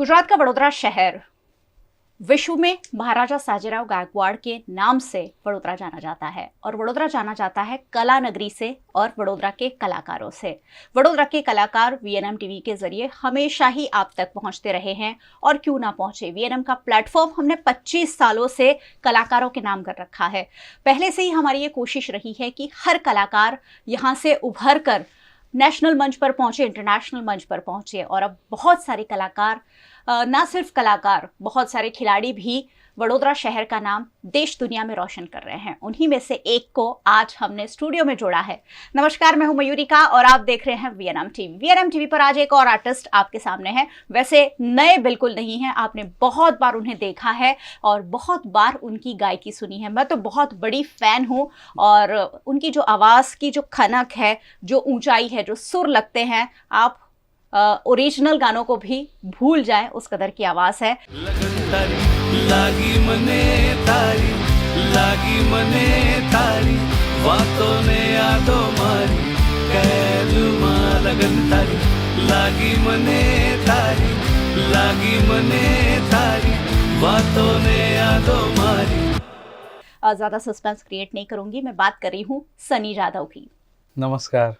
गुजरात का वडोदरा शहर विश्व में महाराजा साजीराव गायकवाड़ के नाम से वडोदरा जाना जाता है और वडोदरा जाना जाता है कला नगरी से और वडोदरा के कलाकारों से। वडोदरा के कलाकार वीएनएम टीवी के जरिए हमेशा ही आप तक पहुंचते रहे हैं और क्यों ना पहुंचे। वीएनएम का प्लेटफॉर्म हमने 25 सालों से कलाकारों के नाम कर रखा है। पहले से ही हमारी ये कोशिश रही है कि हर कलाकार यहाँ से उभर कर नेशनल मंच पर पहुंचे, इंटरनेशनल मंच पर पहुंचे। और अब बहुत सारे कलाकार, ना सिर्फ कलाकार, बहुत सारे खिलाड़ी भी वडोदरा शहर का नाम देश दुनिया में रोशन कर रहे हैं। उन्हीं में से एक को आज हमने स्टूडियो में जोड़ा है। नमस्कार, मैं हूं मयूरिका और आप देख रहे हैं वीएनएम टीवी। वीएनएम टीवी पर आज एक और आर्टिस्ट आपके सामने है। वैसे नए बिल्कुल नहीं है, आपने बहुत बार उन्हें देखा है और बहुत बार उनकी गायकी सुनी है। मैं तो बहुत बड़ी फैन हूं और उनकी जो आवाज़ की जो खनक है, जो ऊंचाई है, जो सुर लगते हैं, आप ओरिजिनल गानों को भी भूल जाएं, उस कदर की आवाज़ है। लागी मने तारी, लागी मने तारी, वातों ने यादों मारी, कैदुमा लगन तारी, लागी मने तारी, लागी मने तारी, वातों ने यादों मारी। ज़्यादा सस्पेंस क्रिएट नहीं करूंगी, मैं बात कर रही हूँ सनी जाधव की। नमस्कार।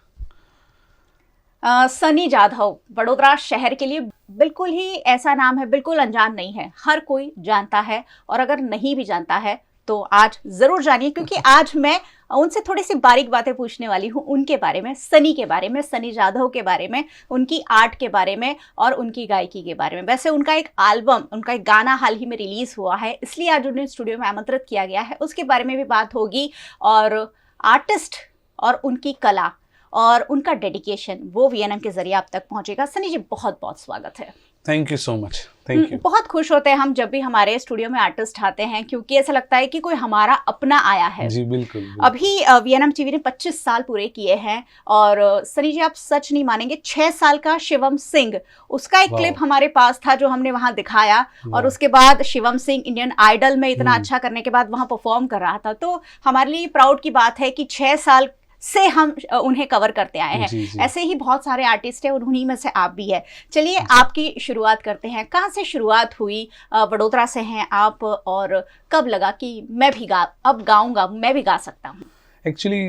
सनी जाधव वडोदरा शहर के लिए बिल्कुल ही ऐसा नाम है, बिल्कुल अनजान नहीं है, हर कोई जानता है। और अगर नहीं भी जानता है तो आज ज़रूर जानिए, क्योंकि आज मैं उनसे थोड़ी सी बारीक बातें पूछने वाली हूँ उनके बारे में, सनी के बारे में, सनी जाधव के बारे में, उनकी आर्ट के बारे में और उनकी गायकी के बारे में। वैसे उनका एक एल्बम, उनका एक गाना हाल ही में रिलीज़ हुआ है, इसलिए आज उन्हें स्टूडियो में आमंत्रित किया गया है। उसके बारे में भी बात होगी और आर्टिस्ट और उनकी कला और उनका डेडिकेशन वो वीएनएम के जरिए आप तक पहुंचेगा। सनी जी, बहुत बहुत स्वागत है। Thank you so much. Thank you. बहुत खुश होते हैं हम जब भी हमारे स्टूडियो में आर्टिस्ट आते हैं, क्योंकि ऐसा लगता है कि कोई हमारा अपना आया है। जी बिल्कुल। अभी वीएनएम टीवी ने 25 साल पूरे किए हैं और सनी जी, आप सच नहीं मानेंगे, 6 साल का शिवम सिंह, उसका एक क्लिप हमारे पास था जो हमने वहां दिखाया। और उसके बाद शिवम सिंह इंडियन आइडल में इतना अच्छा करने के बाद वहां परफॉर्म कर रहा था। तो हमारे लिए प्राउड की बात है कि 6 साल से हम उन्हें कवर करते आए हैं। जी। ऐसे ही बहुत सारे आर्टिस्ट हैं, उन्हीं में से आप भी है। चलिए आपकी शुरुआत करते हैं। कहाँ से शुरुआत हुई? वडोदरा से हैं आप, और कब लगा कि मैं भी अब गाऊंगा, मैं भी गा सकता हूँ? एक्चुअली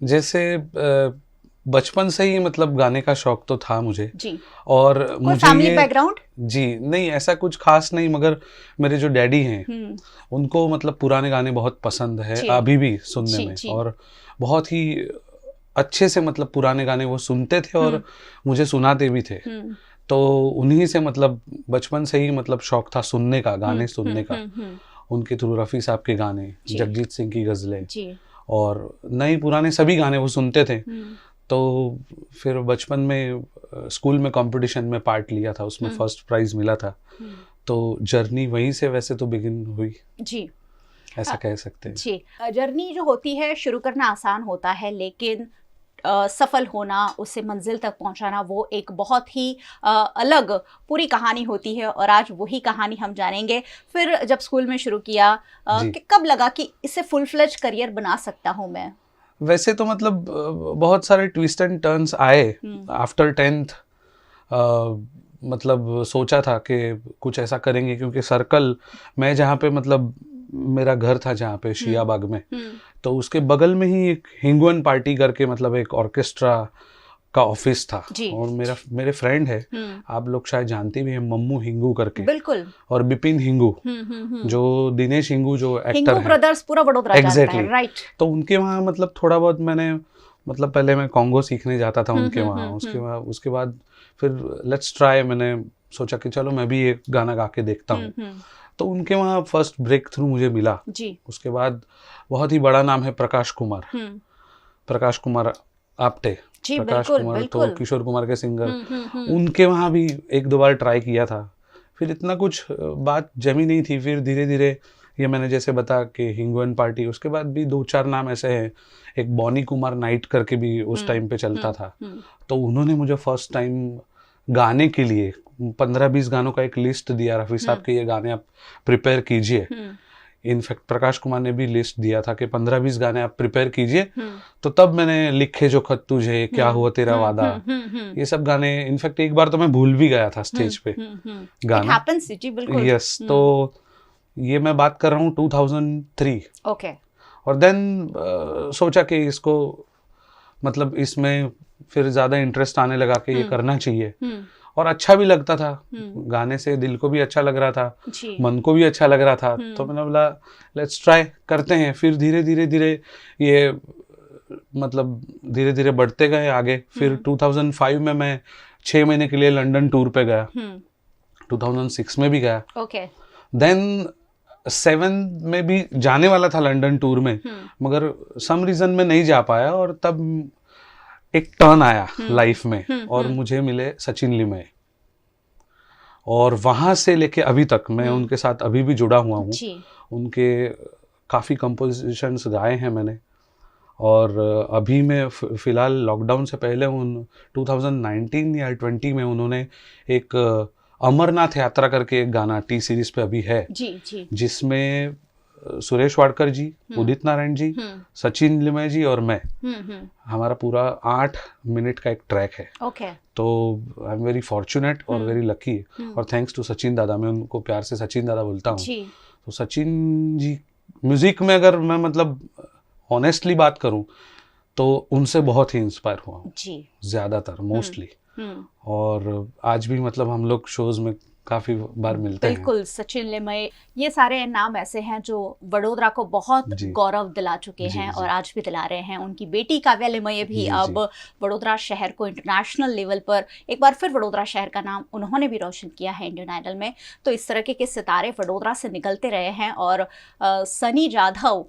जैसे बचपन से ही मतलब गाने का शौक तो था मुझे जी। और कोई मुझे फैमिली बैकग्राउंड? जी नहीं, ऐसा कुछ खास नहीं, मगर मेरे जो डैडी हैं उनको मतलब पुराने गाने बहुत पसंद है अभी भी सुनने में। और बहुत ही अच्छे से मतलब पुराने गाने वो सुनते थे और मुझे सुनाते भी थे। तो उन्हीं से मतलब बचपन से ही मतलब शौक था सुनने का, गाने सुनने का। उनके थ्रू रफ़ी साहब के गाने, जगजीत सिंह की गज़लें और नए पुराने सभी गाने वो सुनते थे। तो फिर बचपन में स्कूल में कंपटीशन में पार्ट लिया था, उसमें फर्स्ट प्राइज मिला था। तो जर्नी वहीं से वैसे तो बिगिन हुई जी, ऐसा कह सकते हैं। जी, जर्नी जो होती है शुरू करना आसान होता है, लेकिन सफल होना, उससे मंजिल तक पहुंचाना, वो एक बहुत ही अलग पूरी कहानी होती है। और आज वही कहानी हम जानेंगे। फिर जब स्कूल में शुरू किया, कि कब लगा कि इससे फुल फ्लेज करियर बना सकता हूँ मैं? वैसे तो मतलब बहुत सारे ट्विस्ट एंड टर्न्स आए आफ्टर 10th। मतलब सोचा था कि कुछ ऐसा करेंगे, क्योंकि सर्कल मैं जहाँ पे मतलब मेरा घर था जहाँ पे शियाबाग में, तो उसके बगल में ही एक हिंगवन पार्टी करके मतलब एक ऑर्केस्ट्रा का ऑफिस था। और मेरे फ्रेंड है, आप लोग शायद जानते भी हैं, मम्मू हिंगू करके। बिल्कुल। और बिपिन हिंगू, जो दिनेश हिंगू जो एक्टर है, ब्रदर्स पूरा वडोदरा जानता है, राइट। तो उनके वहाँ मतलब थोड़ा बहुत मैंने मतलब पहले मैं कॉन्गो सीखने जाता था उनके वहाँ। उसके बाद फिर लेट्स ट्राई, मैंने सोचा कि चलो मैं भी एक गाना गा के देखता हूँ। तो उनके वहाँ फर्स्ट ब्रेक थ्रू मुझे मिला जी। उसके बाद बहुत ही बड़ा नाम है प्रकाश कुमार, प्रकाश कुमार आप्टे, प्रकाश कुमार तो किशोर कुमार के सिंगर, उनके वहाँ भी 1-2 बार ट्राई किया था। फिर इतना कुछ बात जमी नहीं थी। फिर धीरे धीरे ये मैंने जैसे बता कि हिंगवन पार्टी, उसके बाद भी 2-4 नाम ऐसे हैं। एक बॉनी कुमार नाइट करके भी उस टाइम पे चलता था। तो उन्होंने मुझे फर्स्ट टाइम गाने के लिए 15-20 गानों का एक लिस्ट दिया, रफ़ी साहब के ये गाने आप प्रिपेयर कीजिए। इनफैक्ट प्रकाश कुमार ने भी लिस्ट दिया था कि 15-20 गाने आप प्रिपेयर कीजिए, तो तब मैंने लिखे जो खत तुझे, क्या हुआ तेरा वादा, ये सब गाने, इनफैक्ट एक बार तो मैं भूल भी गया था स्टेज पे गाना। यस, तो ये मैं बात कर रहा हूँ 2003। ओके। और देन सोचा कि इसको मतलब इसमें फिर ज्यादा इंटरेस्ट आने लगा कि ये करना चाहिए, और अच्छा भी लगता था, गाने से दिल को भी अच्छा लग रहा था, मन को भी अच्छा लग रहा था, तो मैंने बोला लेट्स ट्राई करते हैं। फिर धीरे धीरे ये मतलब धीरे धीरे बढ़ते गए आगे। फिर 2005 में मैं 6 महीने के लिए लंदन टूर पे गया, 2006 में भी गया। ओके। देन 7 में भी जाने वाला था लंदन टूर में, मगर सम रीजन में नहीं जा पाया, और तब एक टर्न आया लाइफ में और मुझे मिले सचिन लिमये, और वहां से लेके अभी तक मैं उनके साथ अभी भी जुड़ा हुआ हूँ। उनके काफ़ी कंपोजिशंस गाए हैं मैंने, और अभी मैं फिलहाल लॉकडाउन से पहले 2019 या 20 में उन्होंने एक अमरनाथ यात्रा करके एक गाना टी सीरीज पे अभी है, जिसमें सुरेश वाडकर जी, उदित नारायण जी, सचिन लिमये जी और मैं, हमारा पूरा 8 मिनट का एक ट्रैक है। ओके। तो आई एम वेरी फॉर्चुनेट और वेरी लकी, और थैंक्स टू सचिन दादा, मैं उनको प्यार से सचिन दादा बोलता हूँ। तो सचिन जी म्यूजिक में अगर मैं मतलब ऑनेस्टली बात करूँ तो उनसे बहुत ही इंस्पायर हुआ हूँ ज्यादातर, मोस्टली। और आज भी मतलब हम लोग शोज में काफी बार मिलते हैं। बिल्कुल, सचिन लिमये, ये सारे नाम ऐसे हैं जो वडोदरा को बहुत गौरव दिला चुके हैं और आज भी दिला रहे हैं। उनकी बेटी काव्या लिमये भी अब वडोदरा शहर को इंटरनेशनल लेवल पर एक बार फिर वडोदरा शहर का नाम उन्होंने भी रोशन किया है इंडियन आइडल में। तो इस तरह के सितारे वडोदरा से निकलते रहे हैं, और सनी जाधव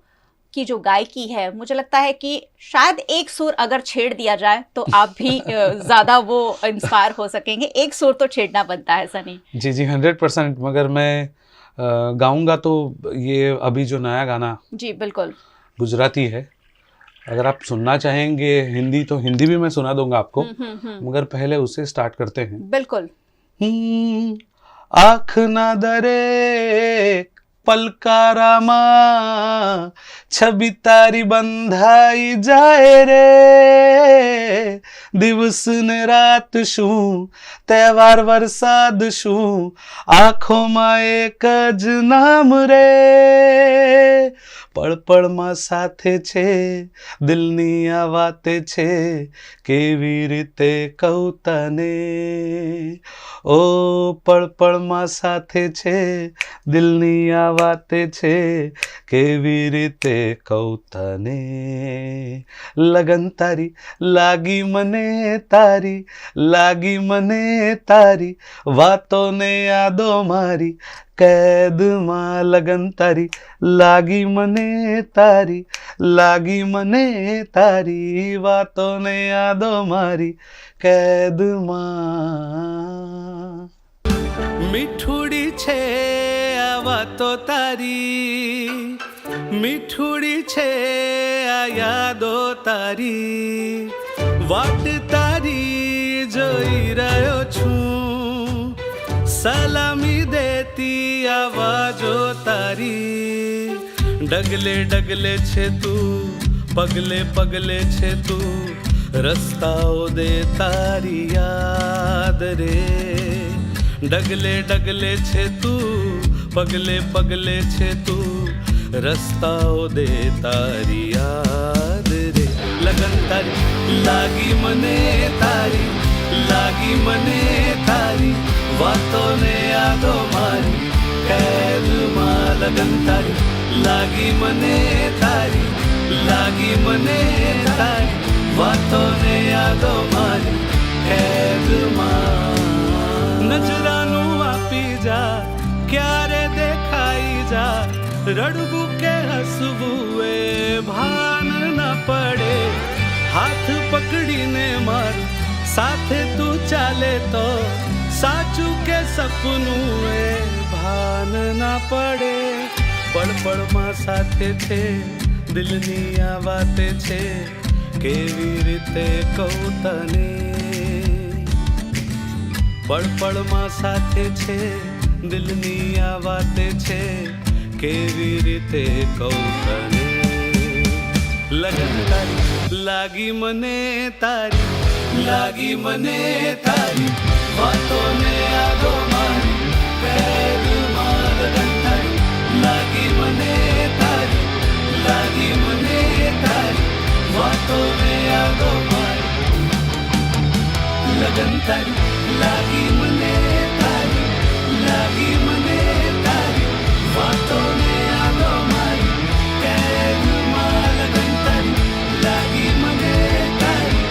की जो गायकी है, मुझे लगता है कि शायद एक सुर अगर छेड़ दिया जाए तो आप भी ज्यादा वो इंस्पायर हो सकेंगे। एक सुर तो छेड़ना बनता है सनी जी। 100%। मगर मैं गाऊंगा तो ये अभी जो नया गाना जी बिल्कुल गुजराती है, अगर आप सुनना चाहेंगे हिंदी तो हिंदी भी मैं सुना दूंगा आपको, मगर पहले उससे स्टार्ट करते हैं। बिल्कुल। आँख ना दरे पलकारामा छवि तारी बंधाई जाए रे, दिवस ने रात शू तહેવાર વરસાદ શું આંખોમાં એક જ નામ રે, પળ પળમાં સાથે છે દિલની આ વાતે છે, કેવી રીતે કહું તને, ઓ પળ પળમાં સાથે છે દિલની આ વાતે છે, કેવી રીતે કહું તને, લગન તારી લાગી મને તારી, લાગી મને તારી, વાતોને યાદો મારી, कैदમાં लगन तारी, लागी मने तारी, लागी मने तारी, वातों ने यादो मारी, कैदમાં। મીઠુડી છે આ વાતો તારી, મીઠુડી છે આ યાદો તારી, વાટ તારી જોઈ રહ્યો છું, સલામી દેતી આવાજો તારી, ડગલે ડગલે છે તું, પગલે પગલે છે તું, રસ્તાઓ દે તારી યાદ રે, ડગલે ડગલે છે તું, પગલે પગલે છે તું, રસ્તાઓ દે તારી યાદ રે, લગન તારી લાગી મને તારી, લાગી મને તારી, વાતોને યાદો મારી, कैदમાં लगन तारी, लागी मने तारी, लागी मने तारी, वातोने यादो मारी, कैदમાં। नजरानू आपी जा क्यारे देखाई जा, रड़बू के हसबू ए भान न पड़े, हाथ पकड़ी ने मार साथे तू चाले तो, साचू के सपनू ए भान ना पड़े, पड़ पड़ मां साथे छे दिलनी आ वाते छे, केवी रीते कहूं तने, पड़ पड़ मां साथे छे दिलनी आ वाते छे, केवी रीते कौतरे लगन तारी लागी मने तारी लागी मने तारी वातो ने यादो मारी पैरमा लगन तारी लागी मने तारी लागी मने तारी वातो ने यादो मारी लगन तारी लागी मने तारी लागी मने तारी वातो ने यादो मारी पैरमा लगन तारी लागी मने तारी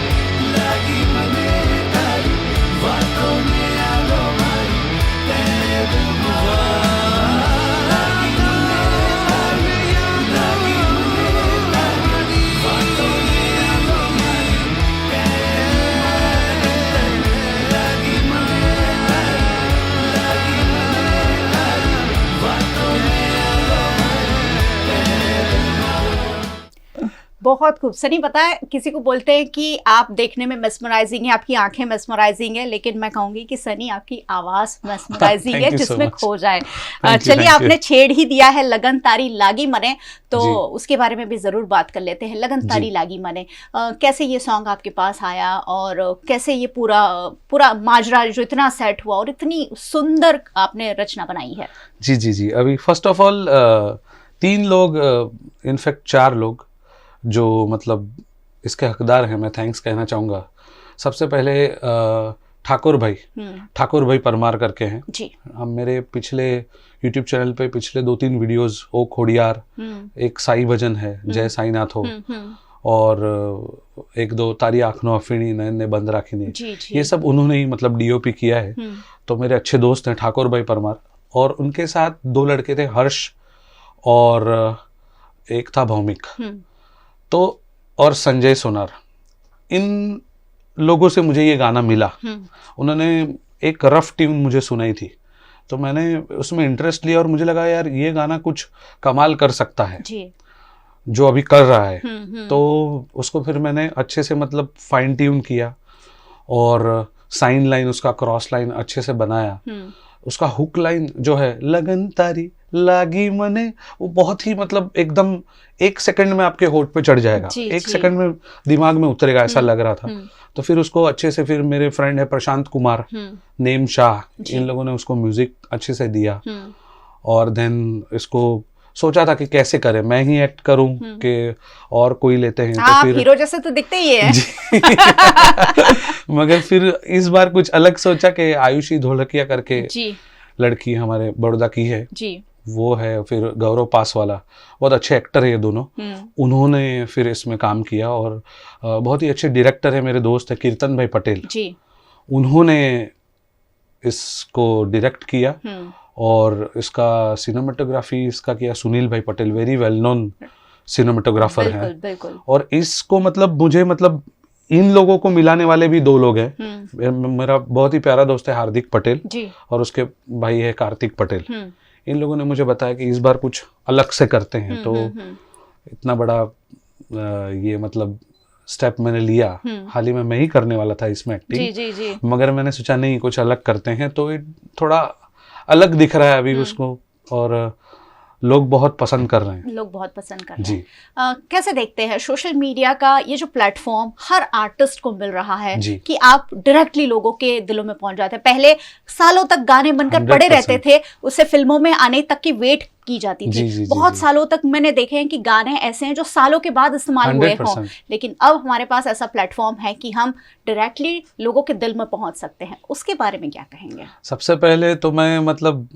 लागी मने तारी वातो ने यादो मारी पैरमा लागी मने तारी लागी मने तारी वातो ने यादो मारी पैरमा लागी मने तारी लागी मने तारी वातो ने यादो बहुत खूब। सनी, पता है किसी को बोलते हैं कि आप देखने में मेस्मराइजिंग है, आपकी आंखें मेस्मराइजिंग है, लेकिन मैं कहूंगी कि सनी आपकी आवाज मेस्मराइजिंग है, Thank you so जिसमें much. खो जाए। Thank you, चलिए, thank आपने you. छेड़ ही दिया है लगन तारी लागी मने, तो जी। उसके बारे में भी जरूर बात कर लेते हैं। लगन तारी जी। लागी मने, कैसे ये सॉन्ग आपके पास आया और कैसे ये पूरा माजरा जो इतना सेट हुआ और इतनी सुंदर आपने रचना बनाई है? जी जी जी। अभी फर्स्ट ऑफ ऑल 3 लोग, इनफैक्ट 4 लोग जो मतलब इसके हकदार हैं, मैं थैंक्स कहना चाहूँगा। सबसे पहले ठाकुर भाई परमार करके हैं। जी। हम मेरे पिछले यूट्यूब चैनल पे पिछले 2-3 वीडियोस, ओ खोड़ियार, एक साई भजन है, जय साईनाथ हो, और 1-2 तारी आँखनो अफीणी नयन ने बंद राखी ने, जी, जी। ये सब उन्होंने ही मतलब डीओपी किया है। तो मेरे अच्छे दोस्त हैं ठाकुर भाई परमार, और उनके साथ 2 लड़के थे, हर्ष और एक था भौमिक, तो और संजय सोनार। इन लोगों से मुझे ये गाना मिला। उन्होंने एक रफ ट्यून मुझे सुनाई थी, तो मैंने उसमें इंटरेस्ट लिया और मुझे लगा यार ये गाना कुछ कमाल कर सकता है जी। जो अभी कर रहा है। तो उसको फिर मैंने अच्छे से मतलब फाइन ट्यून किया और साइन लाइन, उसका क्रॉस लाइन अच्छे से बनाया। उसका हुक लाइन जो है लगन तारी लागी मने, वो बहुत ही मतलब एकदम 1 सेकंड में आपके होठ पे चढ़ जाएगा, जी, 1 जी। सेकंड में दिमाग में उतरेगा, ऐसा लग रहा था। तो फिर उसको अच्छे से, फिर मेरे फ्रेंड है प्रशांत कुमार, नेम शाह, इन लोगों ने उसको म्यूजिक अच्छे से दिया। और देन इसको सोचा था कि कैसे करें, मैं ही एक्ट करूं कि और कोई लेते हैं। आप तो फिर हीरो जैसे तो दिखते ही है। मगर फिर इस बार कुछ अलग सोचा कि आयुषी ढोलकिया करके जी। लड़की हमारे बड़ौदा की है, जी। वो है। फिर गौरव पासवाला, बहुत अच्छे एक्टर है ये दोनों, उन्होंने फिर इसमें काम किया। और बहुत ही अच्छे डायरेक्टर है, मेरे दोस्त है कीर्तन भाई पटेल, जी। उन्होंने इसको डायरेक्ट किया। और इसका सिनेमेटोग्राफी इसका किया सुनील भाई Patel, very well known cinematographer हैं। बिल्कुल। और इसको मतलब मुझे मतलब इन लोगों को मिलाने वाले भी 2 लोग हैं। मेरा बहुत ही प्यारा दोस्त है हार्दिक पटेल जी। और उसके भाई है कार्तिक पटेल। इन लोगों ने मुझे बताया कि इस बार कुछ अलग से करते हैं। तो इतना बड़ा ये मतलब स्टेप मैंने लिया। हाल ही में मैं ही करने वाला था इसमें एक्टिंग, जी, जी, जी। मगर मैंने सोचा नहीं कुछ अलग करते हैं, तो ये थोड़ा अलग दिख रहा है अभी उसको, और लोग बहुत पसंद कर रहे हैं। लोग बहुत पसंद कर रहे जी। हैं। कैसे देखते हैं सोशल मीडिया का ये जो प्लेटफॉर्म हर आर्टिस्ट को मिल रहा है जी। कि आप डायरेक्टली लोगों के दिलों में पहुंच जाते हैं। पहले सालों तक गाने बनकर 100% पड़े रहते थे, उससे फिल्मों में आने तक की वेट की जाती जी, थी। जी, जी, बहुत जी। सालों तक मैंने देखे हैं कि गाने ऐसे हैं जो सालों के बाद इस्तेमाल हुए हों, 100%। लेकिन अब हमारे पास ऐसा प्लेटफॉर्म है कि हम डायरेक्टली लोगों के दिल में पहुंच सकते हैं। उसके बारे में क्या कहेंगे? सबसे पहले तो मैं मतलब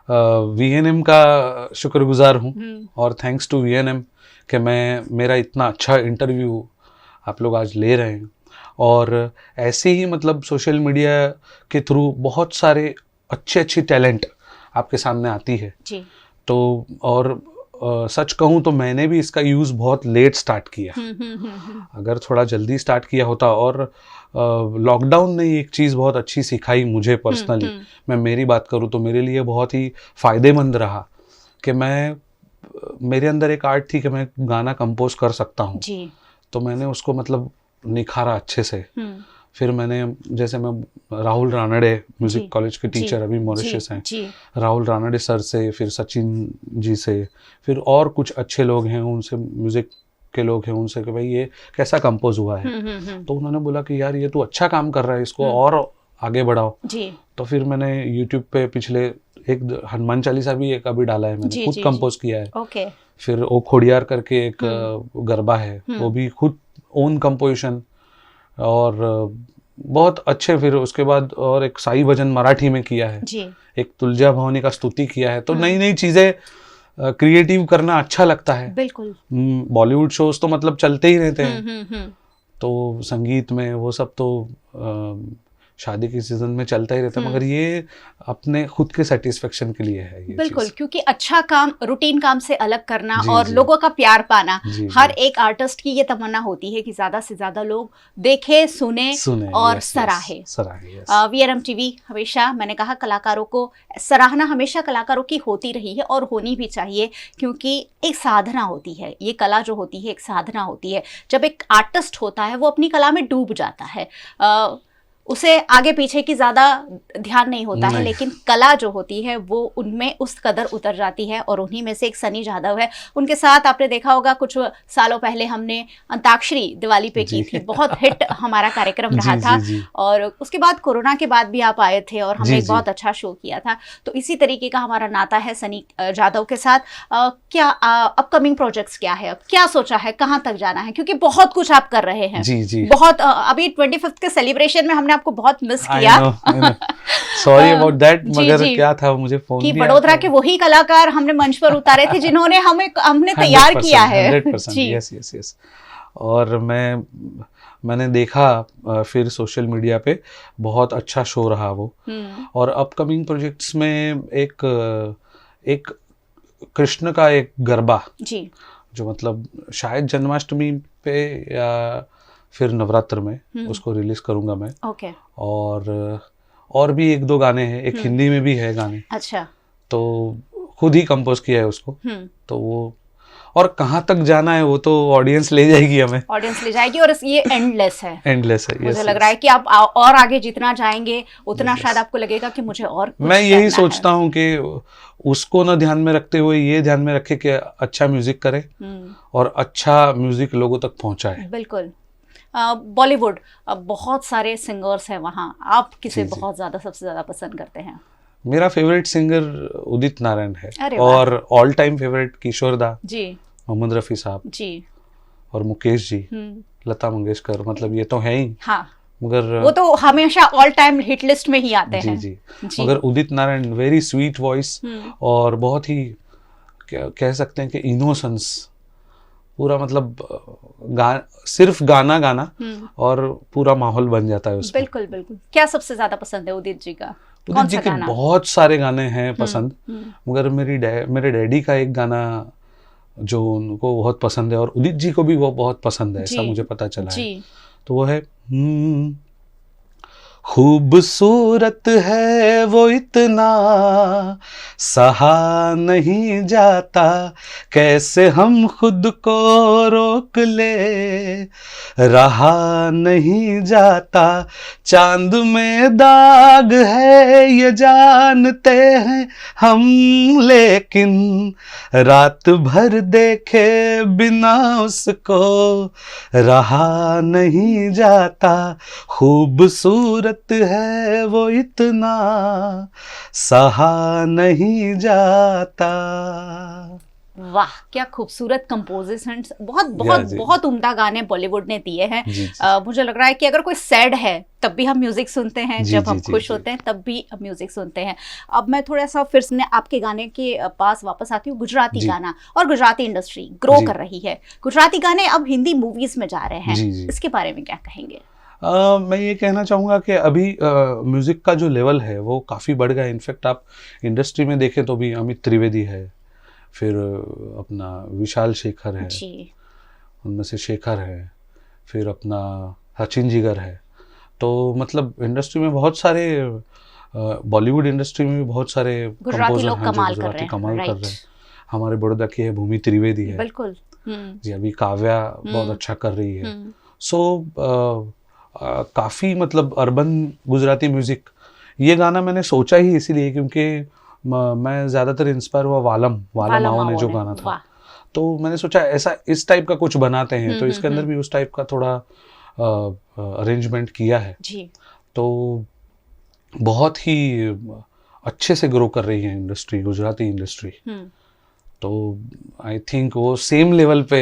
VNM का शुक्रगुजार हूँ, और थैंक्स टू VNM कि मेरा इतना अच्छा इंटरव्यू आप लोग आज ले रहे हैं। और ऐसे ही मतलब सोशल मीडिया के थ्रू बहुत सारे अच्छे टैलेंट आपके सामने आती है। जी। तो और सच कहूँ तो मैंने भी इसका यूज़ बहुत लेट स्टार्ट किया। अगर थोड़ा जल्दी स्टार्ट किया होता, और लॉकडाउन ने एक चीज़ बहुत अच्छी सिखाई मुझे पर्सनली, मैं मेरी बात करूँ तो मेरे लिए बहुत ही फ़ायदेमंद रहा कि मेरे अंदर एक आर्ट थी कि मैं गाना कंपोज कर सकता हूँ। जी। तो मैंने उसको मतलब निखारा अच्छे से। फिर मैंने जैसे मैं राहुल रानड़े म्यूजिक जी, कॉलेज के जी, टीचर अभी मॉरिशस जी, हैं, जी, राहुल रानड़े सर से, फिर सचिन जी से, फिर और कुछ अच्छे लोग हैं उनसे, म्यूजिक के लोग हैं उनसे, कि भाई ये कैसा कंपोज हुआ है। तो उन्होंने बोला कि यार ये तो अच्छा काम कर रहा है, इसको और आगे बढ़ाओ। जी, तो फिर मैंने यूट्यूब पे पिछले हनुमान चालीसा भी एक अभी डाला है, मैंने जी, खुद जी, कंपोज किया है। ओके, फिर वो खोड़ियार करके एक गरबा है, वो भी खुद ओन कंपोजिशन, और बहुत अच्छे। फिर उसके बाद और एक साई भजन मराठी में किया है, जी, एक तुलजा भवानी का स्तुति किया है। तो नई नई चीजें क्रिएटिव करना अच्छा लगता है। बिल्कुल, बॉलीवुड शोज तो मतलब चलते ही रहते हैं, हम्म, तो संगीत में वो सब तो शादी के सीजन में चलता ही रहता है, मगर ये अपने खुद के सेटिस्फेक्शन के लिए है ये बिल्कुल, चीज़। क्योंकि अच्छा काम रूटीन काम से अलग करना जी, और जी। लोगों का प्यार पाना, जी, हर जी। एक आर्टिस्ट की ये तमन्ना होती है कि ज्यादा से ज्यादा लोग देखे, सुने सुने और यस, सराहे। यस, सराहे यस। वीआरएम टीवी हमेशा, मैंने कहा, कलाकारों को सराहना हमेशा कलाकारों की होती रही है और होनी भी चाहिए, क्योंकि एक साधना होती है, ये कला जो होती है एक साधना होती है। जब एक आर्टिस्ट होता है वो अपनी कला में डूब जाता है, उसे आगे पीछे की ज़्यादा ध्यान नहीं होता है, लेकिन कला जो होती है वो उनमें उस कदर उतर जाती है। और उन्हीं में से एक सनी जादव है, उनके साथ आपने देखा होगा कुछ सालों पहले हमने अंताक्षरी दिवाली पे की थी, बहुत हिट हमारा कार्यक्रम रहा था। और उसके बाद कोरोना के बाद भी आप आए थे और हमने एक बहुत अच्छा शो किया था। तो इसी तरीके का हमारा नाता है सनी जादव के साथ। क्या अपकमिंग प्रोजेक्ट्स क्या है, अब क्या सोचा है, कहाँ तक जाना है, क्योंकि बहुत कुछ आप कर रहे हैं। बहुत अभी 25th के सेलिब्रेशन में हमने आपको बहुत मिस किया, सॉरी अबाउट दैट, मगर क्या था, मुझे फोन कि वडोदरा के वही कलाकार हमने मंच पर उतारे थे जिन्होंने हमने तैयार किया है। 100%, यस यस यस। और मैंने देखा फिर सोशल मीडिया पे बहुत अच्छा शो रहा वो। और अपकमिंग प्रोजेक्ट्स में एक कृष्ण का एक गरबा जी, जो मतलब शायद जन्माष्टमी पे या फिर नवरात्र में उसको रिलीज करूंगा मैं। ओके। और भी एक दो गाने हैं, एक हिंदी में भी है गाने। अच्छा। तो खुद ही कंपोज किया है उसको। तो वो और कहाँ तक जाना है वो तो ऑडियंस ले जाएगी, हमें ऑडियंस ले जाएगी। और ये एंडलेस है, एंडलेस है। मुझे लग रहा है कि आप और आगे जितना जाएंगे उतना शायद आपको लगेगा कि मुझे और कुछ मैं यही सोचता हूँ कि उसको ना ध्यान में रखते हुए ये ध्यान में रखे कि अच्छा म्यूजिक करे और अच्छा म्यूजिक लोगों तक पहुंचाए। बिल्कुल। बॉलीवुड बहुत सारे सिंगर्स हैं वहाँ, आप किसे बहुत ज्यादा सबसे ज्यादा पसंद करते हैं? मेरा फेवरेट सिंगर उदित नारायण है, और ऑल टाइम फेवरेट किशोर दा जी, मोहम्मद रफी साहब जी, और मुकेश जी, लता मंगेशकर, मतलब ये तो है ही। हाँ, मगर वो तो हमेशा ऑल टाइम हिट लिस्ट में ही आते हैं। जी जी। मगर Udit Narayan very sweet voice, और बहुत ही कह सकते हैं कि इनोसेंस पूरा, मतलब सिर्फ गाना और पूरा माहौल बन जाता है उसमें। बिल्कुल बिल्कुल। क्या सबसे ज्यादा पसंद है उदित जी का? उदित जी के बहुत सारे गाने हैं पसंद, मगर मेरे डैडी का एक गाना जो उनको बहुत पसंद है और उदित जी को भी वो बहुत पसंद है, ऐसा मुझे पता चला है। तो वो है खूबसूरत है वो इतना सहा नहीं जाता, कैसे हम खुद को रोक ले, रहा नहीं जाता, चांद में दाग है ये जानते हैं हम, लेकिन रात भर देखे बिना उसको रहा नहीं जाता, खूबसूरत है वो इतना सहा नहीं जाता। वाह, क्या खूबसूरत कंपोजिशंस, बहुत बहुत बहुत उम्दा गाने बॉलीवुड ने दिए हैं। मुझे लग रहा है कि अगर कोई सैड है तब भी हम म्यूजिक सुनते हैं, जब हम खुश होते हैं तब भी हम म्यूजिक सुनते हैं। अब मैं थोड़ा सा फिर से आपके गाने के पास वापस आती हूँ। गुजराती गाना और गुजराती इंडस्ट्री ग्रो कर रही है, गुजराती गाने अब हिंदी मूवीज में जा रहे हैं, इसके बारे में क्या कहेंगे? मैं ये कहना चाहूँगा कि अभी म्यूज़िक का जो लेवल है वो काफ़ी बढ़ गया है। इनफैक्ट आप इंडस्ट्री में देखें तो भी अमित त्रिवेदी है, फिर अपना विशाल शेखर है, उनमें से शेखर है, फिर अपना सचिन जिगर है। तो मतलब इंडस्ट्री में बहुत सारे, बॉलीवुड इंडस्ट्री में भी बहुत सारे कंपोजर हैं जो गुजराती कमाल कर रहे हैं। हमारे बड़ौदा की है भूमि त्रिवेदी है, बिल्कुल जी, अभी काव्या बहुत अच्छा कर रही है। सो काफ़ी मतलब अर्बन गुजराती म्यूज़िक, ये गाना मैंने सोचा ही इसीलिए क्योंकि मैं ज़्यादातर इंस्पायर हुआ वालम आओ ने जो गाना था, तो मैंने सोचा ऐसा इस टाइप का कुछ बनाते हैं, तो इसके अंदर भी उस टाइप का थोड़ा अरेंजमेंट किया है जी। तो बहुत ही अच्छे से ग्रो कर रही है इंडस्ट्री, गुजराती इंडस्ट्री। तो आई थिंक वो सेम लेवल पे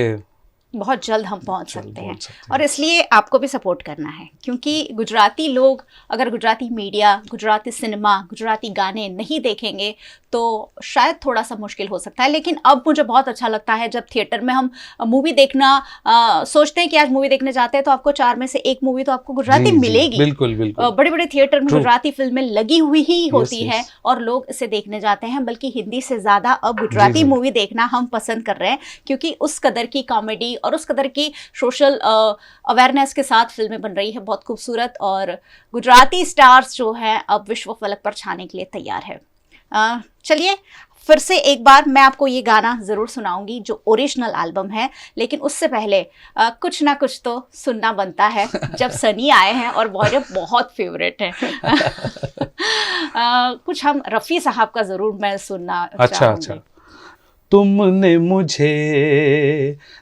बहुत जल्द हम पहुंच सकते हैं और इसलिए आपको भी सपोर्ट करना है, क्योंकि गुजराती लोग अगर गुजराती मीडिया, गुजराती सिनेमा, गुजराती गाने नहीं देखेंगे तो शायद थोड़ा सा मुश्किल हो सकता है। लेकिन अब मुझे बहुत अच्छा लगता है जब थिएटर में हम मूवी देखना सोचते हैं कि आज मूवी देखने जाते हैं तो आपको 4 में से 1 मूवी तो आपको गुजराती मिलेगी। बिल्कुल बिल्कुल। बड़े बड़े थिएटर में गुजराती फिल्में लगी हुई ही होती है और लोग इसे देखने जाते हैं, बल्कि हिंदी से ज़्यादा अब गुजराती मूवी देखना हम पसंद कर रहे हैं, क्योंकि उस कदर की कॉमेडी और उस कदर की सोशल अवेयरनेस के साथ फिल्में बन रही है, बहुत खूबसूरत। और गुजराती स्टार्स जो हैं अब विश्व फलक पर छाने के लिए तैयार है। चलिए फिर से एक बार मैं आपको ये गाना ज़रूर सुनाऊंगी जो ओरिजिनल एल्बम है, लेकिन उससे पहले कुछ ना कुछ तो सुनना बनता है जब सनी आए हैं और बहुत फेवरेट है। कुछ हम रफ़ी साहब का ज़रूर मैं सुनना चाहूंगी। तुमने मुझे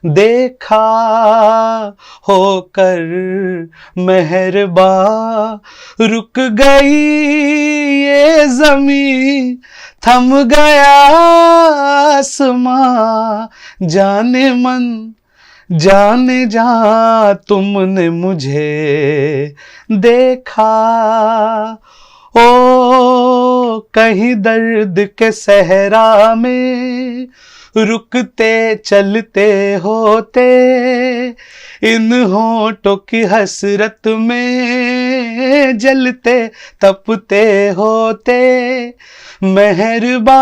देखा होकर मेहरबा, रुक गई ये ज़मीं, थम गया आसमां, जाने मन जाने जा तुमने मुझे देखा। ओ कहीं दर्द के सहरा में रुकते चलते होते, इन होठों की हसरत में जलते तपते होते, मेहरबा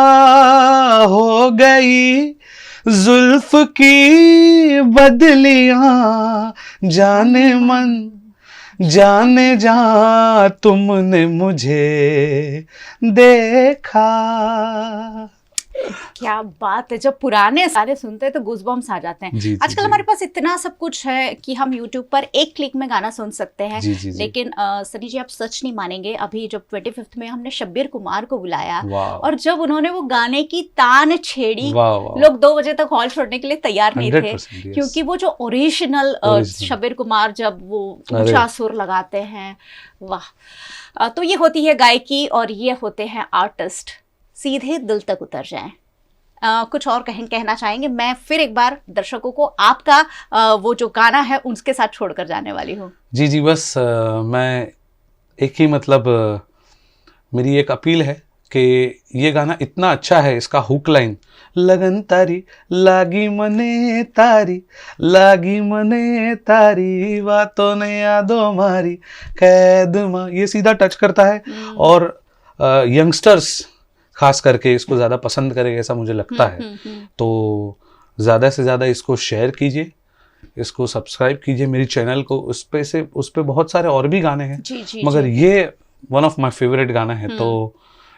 हो गई जुल्फ की बदलियां, जाने मन जाने जा तुमने मुझे देखा। क्या बात है, जब पुराने गाने सुनते हैं तो गूज़बम्स आ जाते हैं। आजकल हमारे पास इतना सब कुछ है कि हम YouTube पर एक क्लिक में गाना सुन सकते हैं। लेकिन सनी जी आप सच नहीं मानेंगे, अभी जब 25th में हमने शब्बीर कुमार को बुलाया और जब उन्होंने वो गाने की तान छेड़ी, लोग 2 बजे तक हॉल छोड़ने के लिए तैयार नहीं थे, क्योंकि वो जो ओरिजिनल शब्बीर कुमार जब वो ऊंचा सुर लगाते हैं, वाह। तो ये होती है गायकी और ये होते हैं आर्टिस्ट, सीधे दिल तक उतर जाएं। कुछ और कहना चाहेंगे? मैं फिर एक बार दर्शकों को आपका वो जो गाना है उसके साथ छोड़कर जाने वाली हूँ। जी बस मैं एक ही मतलब मेरी एक अपील है कि ये गाना इतना अच्छा है, इसका हुक लाइन लगन तारी लागी मने तारी, लागी मने तारी, बातों ने यादों मारी कैद मां, ये सीधा टच करता है और यंगस्टर्स खास करके इसको ज़्यादा पसंद करेगा ऐसा मुझे लगता है। तो ज़्यादा से ज़्यादा इसको शेयर कीजिए, इसको सब्सक्राइब कीजिए मेरी चैनल को, उस पे बहुत सारे और भी गाने हैं, मगर ये वन ऑफ माय फेवरेट गाना है। तो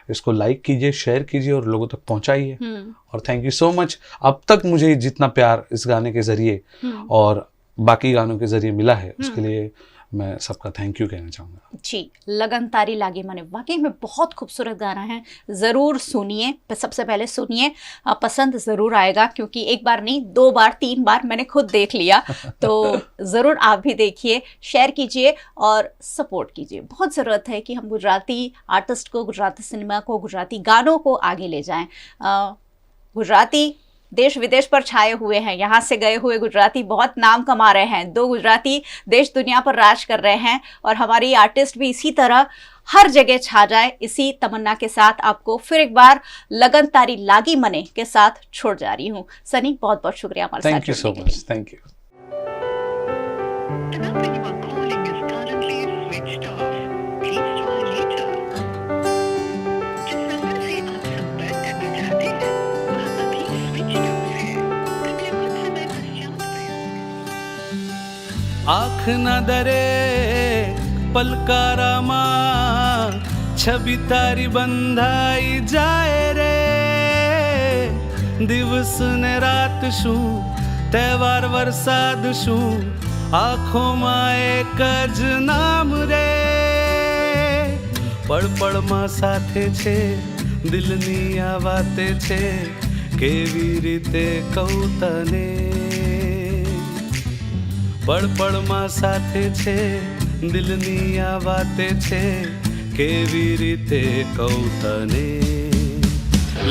इसको लाइक कीजिए, शेयर कीजिए और लोगों तक पहुंचाइए। और थैंक यू सो मच, अब तक मुझे जितना प्यार इस गाने के जरिए और बाकी गानों के जरिए मिला है उसके लिए मैं सबका थैंक यू कहना चाहूँगा। जी, लगन तारी लागी मने वाकई में बहुत खूबसूरत गाना है, ज़रूर सुनिए। सबसे पहले सुनिए, पसंद ज़रूर आएगा, क्योंकि एक बार नहीं 2 बार 3 बार मैंने खुद देख लिया। तो ज़रूर आप भी देखिए, शेयर कीजिए और सपोर्ट कीजिए। बहुत ज़रूरत है कि हम गुजराती आर्टिस्ट को, गुजराती सिनेमा को, गुजराती गानों को आगे ले जाएँ। गुजराती देश विदेश पर छाए हुए हैं, यहाँ से गए हुए गुजराती बहुत नाम कमा रहे हैं, 2 गुजराती देश दुनिया पर राज कर रहे हैं और हमारी आर्टिस्ट भी इसी तरह हर जगह छा जाए, इसी तमन्ना के साथ आपको फिर एक बार लगन तारी लागी मने के साथ छोड़ जा रही हूँ। सनी बहुत बहुत शुक्रिया हमारे साथ। Thank you so much. Thank you. आँख न दरे पलकारा मां, छवि तारी बंधाई जाए रे, दिवस ने रात शू तહેવાર વરસાદ શું આંખોમાં એક જ નામ રે, પળપળમાં સાથે છે, દિલની આ વાતે છે, કેવી રીતે કહું તને. પળપળમાં સાથે છે, દિલની આ વાતે છે, કેવી રીતે કહું તને.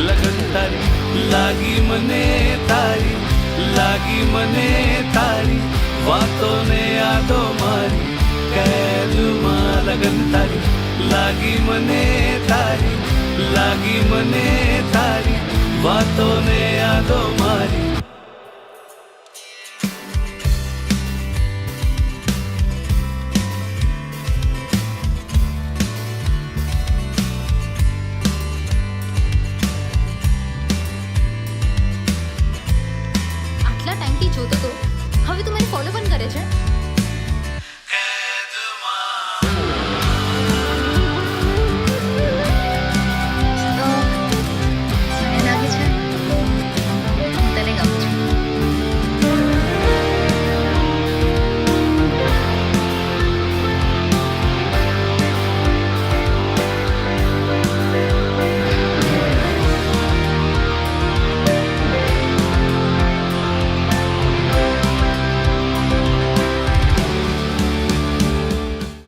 લગન તારી લાગી મને તારી, લાગી મને તારી, વાતોને યાદો મારી કેદમાં. લગન તારી લાગી મને તારી, લાગી મને તારી, વાતોને યાદો મારી. આટલા ટાઈમથી જોતો તો, હવે તું મને ફોલો પણ કરે છે.